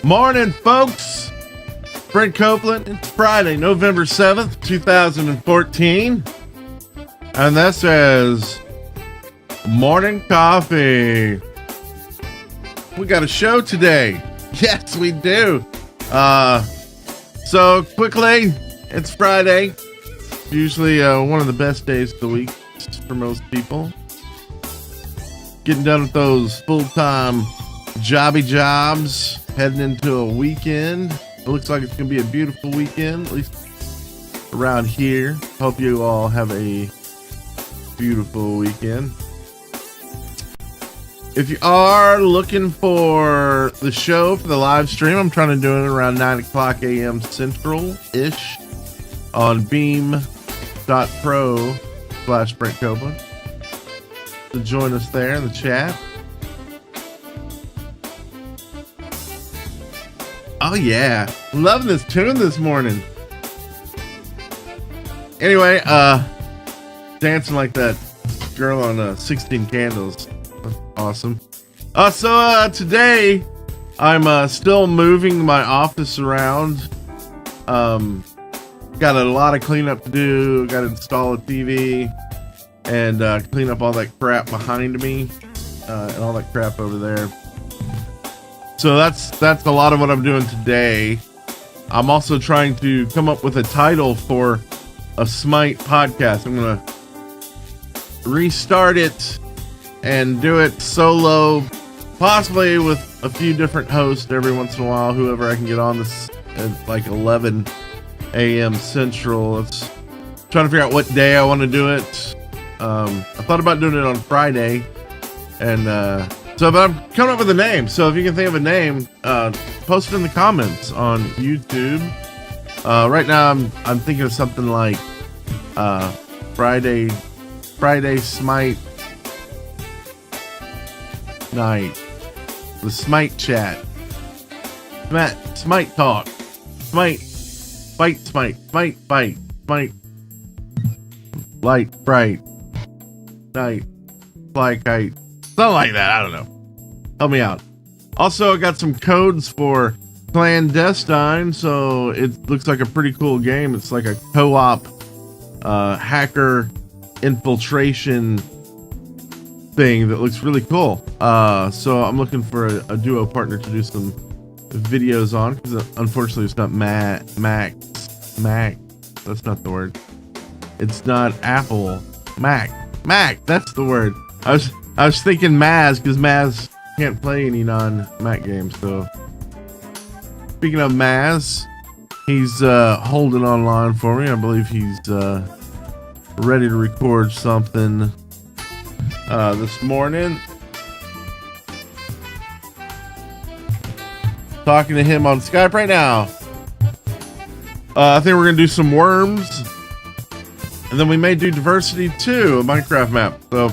Morning, folks. Brent Copeland. It's Friday, November 7th, 2014. And this is Morning Coffee. We got a show today. Yes, we do. So quickly, it's Friday. Usually one of the best days of the week for most people. Getting done with those full-time jobby jobs. Heading into a weekend. It looks like it's going to be a beautiful weekend, at least around here. Hope you all have a beautiful weekend. If you are looking for the show for the live stream, I'm trying to do it around 9 o'clock a.m. Central-ish on beam.pro/Brent Copeland. So join us there in the chat. Oh yeah, loving this tune this morning. Anyway, dancing like that girl on 16 Candles. That's awesome. So today I'm still moving my office around. Got a lot of cleanup to do. Got to install a TV and clean up all that crap behind me and all that crap over there. So that's a lot of what I'm doing today. I'm also trying to come up with a title for a Smite podcast. I'm going to restart it and do it solo, possibly with a few different hosts every once in a while, whoever I can get on this at like 11 a.m. Central. Let's trying to figure out what day I want to do it. I thought about doing it on Friday, and but I'm coming up with a name. So if you can think of a name, post it in the comments on YouTube. Right now I'm thinking of something like Friday Smite night, the Smite chat, Smite talk, Smite light bright night fly kite, something like that. I don't know. Help me out. Also, I got some codes for Clandestine, so it looks like a pretty cool game. It's like a co-op hacker infiltration thing that looks really cool. So I'm looking for a duo partner to do some videos on, because unfortunately it's not Mac. That's not the word. It's not Apple. Mac. That's the word. I was thinking Maz, because Maz can't play any non-Mac games. So speaking of Maz, he's holding online for me. I believe he's ready to record something this morning. Talking to him on Skype right now. I think we're gonna do some worms, and then we may do diversity too, a Minecraft map. So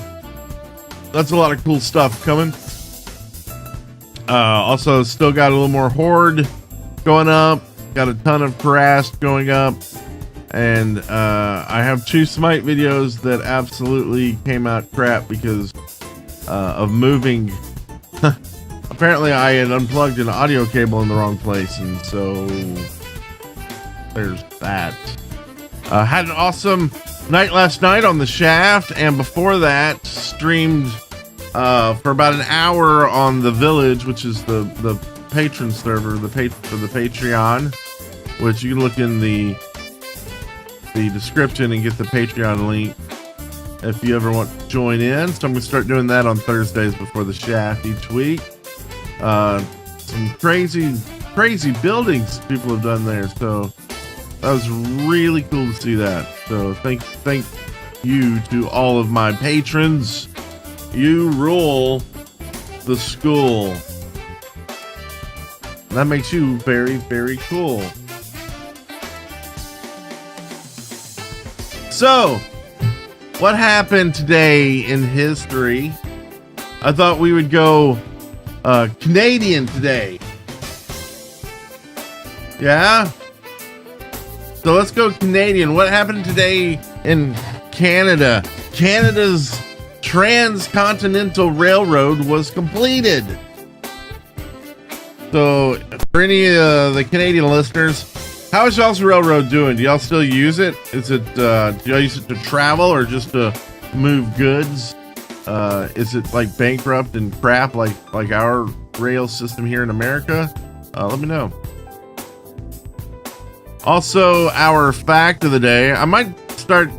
that's a lot of cool stuff coming. Also, still got a little more Horde going up. Got a ton of Harassed going up. And I have 2 Smite videos that absolutely came out crap because of moving. Apparently, I had unplugged an audio cable in the wrong place, and so there's that. Had an awesome night last night on the Shaft, and before that, streamed for about an hour on the Village, which is the patron server, for the Patreon, which you can look in the description and get the Patreon link if you ever want to join in. So I'm gonna start doing that on Thursdays before the Shaft each week. Some crazy buildings people have done there, so that was really cool to see that. So thank you to all of my patrons. You rule the school. That makes you very, very cool. So, what happened today in history? I thought we would go Canadian today. Yeah? So let's go Canadian. What happened today in Canada? Canada's Transcontinental Railroad was completed. So for any of the Canadian listeners, how is y'all's railroad doing? Do y'all still use it? Is it do y'all use it to travel or just to move goods? Is it like bankrupt and crap like our rail system here in America? Let me know. Also, our fact of the day. I might start,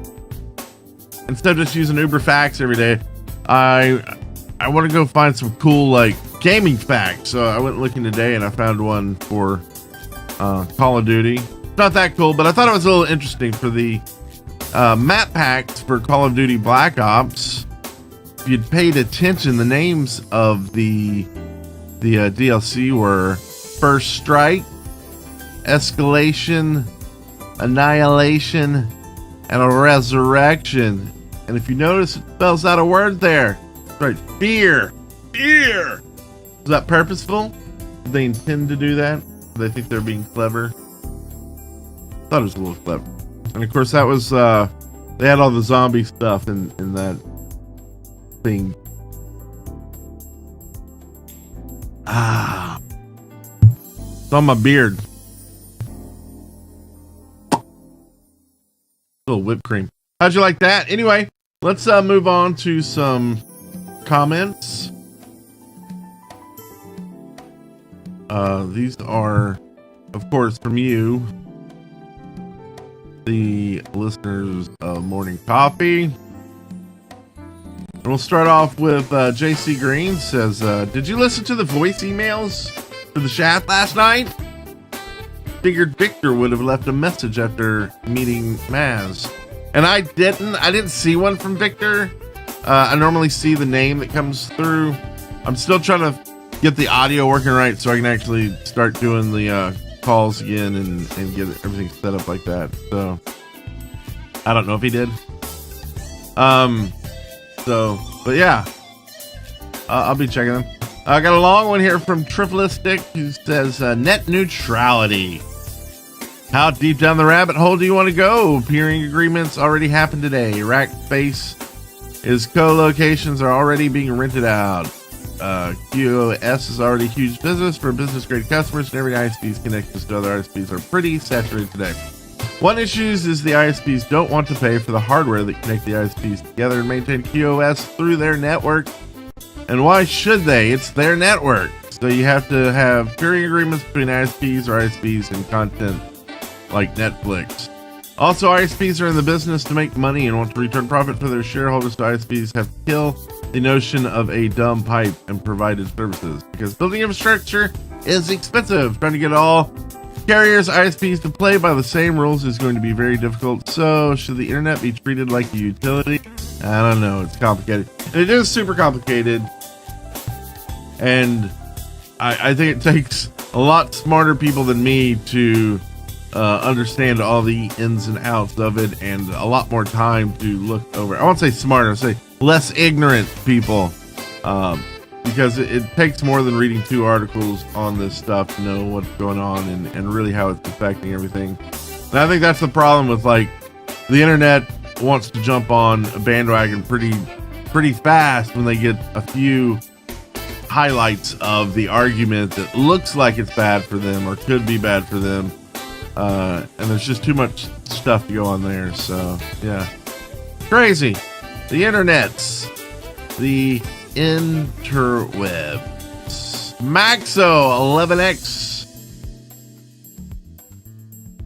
instead of just using Uber Facts every day, I want to go find some cool like gaming facts. So I went looking today and I found one for Call of Duty. It's not that cool, but I thought it was a little interesting for the map packs for Call of Duty Black Ops. If you'd paid attention, the names of the DLC were First Strike, Escalation, Annihilation, and a Resurrection. And if you notice, it spells out a word there. Right, fear. Fear. Is that purposeful? Did they intend to do that? Do they think they're being clever? Thought it was a little clever. And of course, that was they had all the zombie stuff in that thing. It's on my beard. Little whipped cream. How'd you like that? Anyway, let's move on to some comments. These are, of course, from you, the listeners of Morning Coffee. And we'll start off with JC Green says, did you listen to the voice emails for the chat last night? Figured Victor would have left a message after meeting Maz. And I didn't see one from Victor. I normally see the name that comes through. I'm still trying to get the audio working right so I can actually start doing the calls again and get everything set up like that. So I don't know if he did. But yeah, I'll be checking them. I got a long one here from Triplistic who says net neutrality. How deep down the rabbit hole do you want to go? Peering agreements already happened today. Rack space is co-locations are already being rented out. QoS is already a huge business for business grade customers, and every ISP's connections to other ISPs are pretty saturated today. One issue is the ISPs don't want to pay for the hardware that connect the ISPs together and maintain QoS through their network. And why should they? It's their network. So you have to have peering agreements between ISPs or ISPs and content like Netflix. Also, ISPs are in the business to make money and want to return profit for their shareholders, so ISPs have to kill the notion of a dumb pipe and provided services, because building infrastructure is expensive. Trying to get all carriers, ISPs to play by the same rules is going to be very difficult. So should the internet be treated like a utility? I don't know. It's complicated. And it is super complicated. And I think it takes a lot smarter people than me to understand all the ins and outs of it, and a lot more time to look over. I won't say smarter, I'll say less ignorant people, because it takes more than reading 2 articles on this stuff to know what's going on and really how it's affecting everything. And I think that's the problem with, like, the internet wants to jump on a bandwagon pretty fast when they get a few highlights of the argument that looks like it's bad for them or could be bad for them. And there's just too much stuff to go on there. So yeah, crazy. The internets, the interwebs. Maxo11x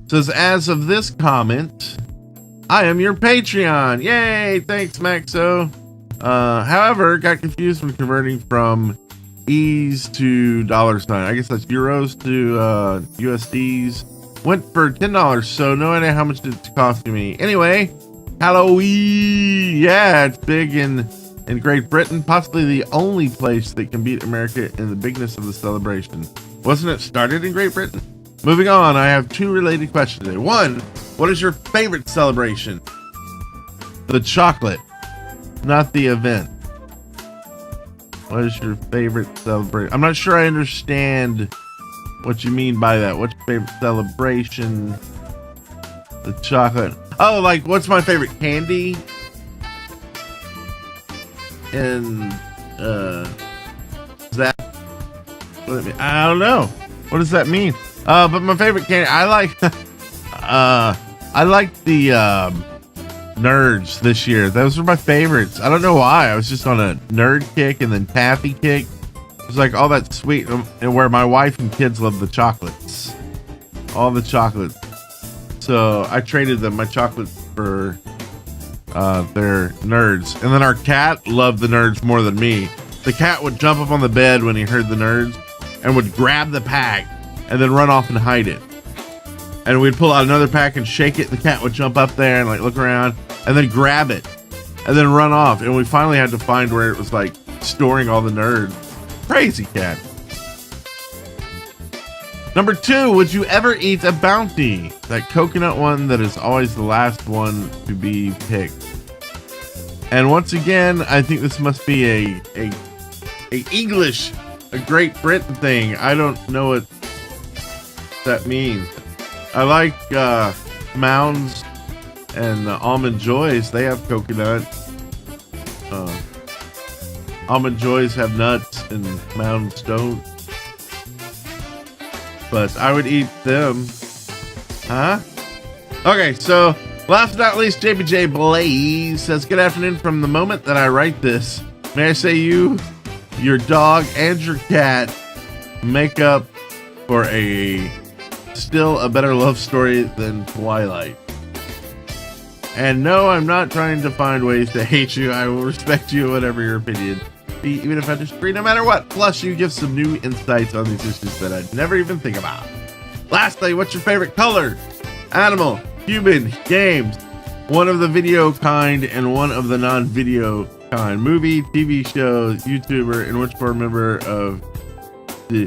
says, as of this comment, I am your Patreon. Yay! Thanks, Maxo. However, got confused when converting from E's to $. I guess that's euros to USDs. Went for $10, so no idea how much it's costing me. Anyway, Halloween. Yeah, it's big in Great Britain, possibly the only place that can beat America in the bigness of the celebration. Wasn't it started in Great Britain? Moving on, I have 2 related questions today. 1, what is your favorite celebration? The chocolate, not the event. What is your favorite celebration? I'm not sure I understand what you mean by that. What's your favorite celebration? The chocolate. Oh, like, what's my favorite candy? And is that what I mean? I don't know. What does that mean? But my favorite candy, I like the nerds this year. Those were my favorites. I don't know why. I was just on a nerd kick and then taffy kick. It was like all that sweet, and where my wife and kids love the chocolates. All the chocolates. So I traded them, my chocolates, for their nerds. And then our cat loved the nerds more than me. The cat would jump up on the bed when he heard the nerds and would grab the pack and then run off and hide it. And we'd pull out another pack and shake it. The cat would jump up there and like look around and then grab it and then run off. And we finally had to find where it was like storing all the nerds. Crazy cat. Number 2, would you ever eat a Bounty? That coconut one that is always the last one to be picked. And once again, I think this must be a English, a Great Britain thing. I don't know what that means. I like Mounds and Almond Joys. They have coconut. Almond Joys have nuts and Mounds don't. But I would eat them. Huh? Okay, so last but not least, JBJ Blaze says, good afternoon. From the moment that I write this, may I say you, your dog, and your cat make up for still a better love story than Twilight. And no, I'm not trying to find ways to hate you. I will respect you, whatever your opinion be, even if I disagree, no matter what. Plus, you give some new insights on these issues that I'd never even think about. Lastly, what's your favorite color? Animal, human, games, one of the video kind and one of the non-video kind. Movie, TV show, YouTuber, and which board member of the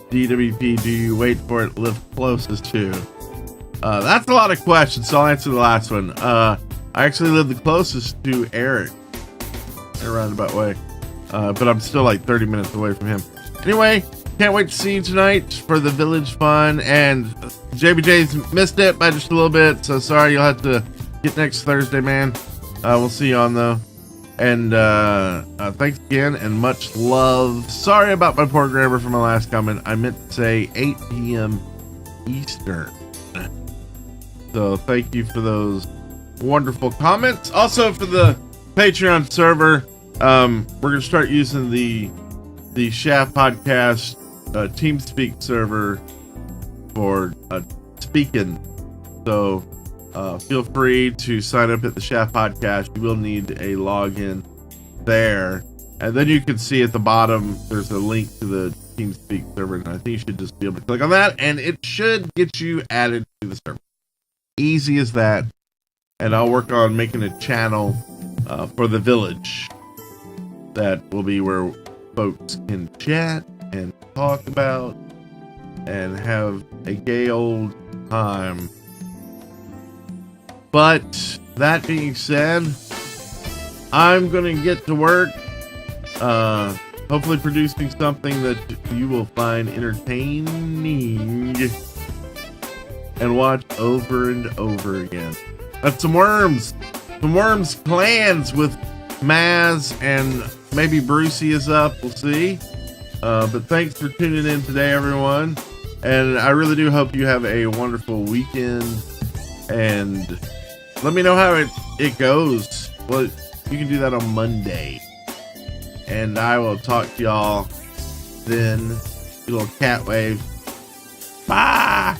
DWP do you wait for it live closest to? That's a lot of questions, so I'll answer the last one. I actually live the closest to Eric in a roundabout way, but I'm still like 30 minutes away from him. Anyway, can't wait to see you tonight for the Village Fun, and JBJ's missed it by just a little bit, so sorry, you'll have to get next Thursday, man. We'll see you on though. And thanks again and much love. Sorry about my poor grammar for my last comment. I meant to say 8 p.m. Eastern. So thank you for those wonderful comments. Also for the Patreon server, we're gonna start using the Shaft Podcast TeamSpeak server for speaking. So feel free to sign up at the Shaft Podcast. You will need a login there, and then you can see at the bottom there's a link to the TeamSpeak server, and I think you should just be able to click on that, and it should get you added to the server. Easy as that. And I'll work on making a channel for the Village that will be where folks can chat and talk about and have a gay old time. But that being said, I'm gonna get to work, hopefully producing something that you will find entertaining and watch over and over again. That's some Worms Clans with Maz, and maybe Brucey is up, we'll see. But thanks for tuning in today, everyone, and I really do hope you have a wonderful weekend, and let me know how it goes. Well, you can do that on Monday, and I will talk to y'all then. You little cat wave. Bye.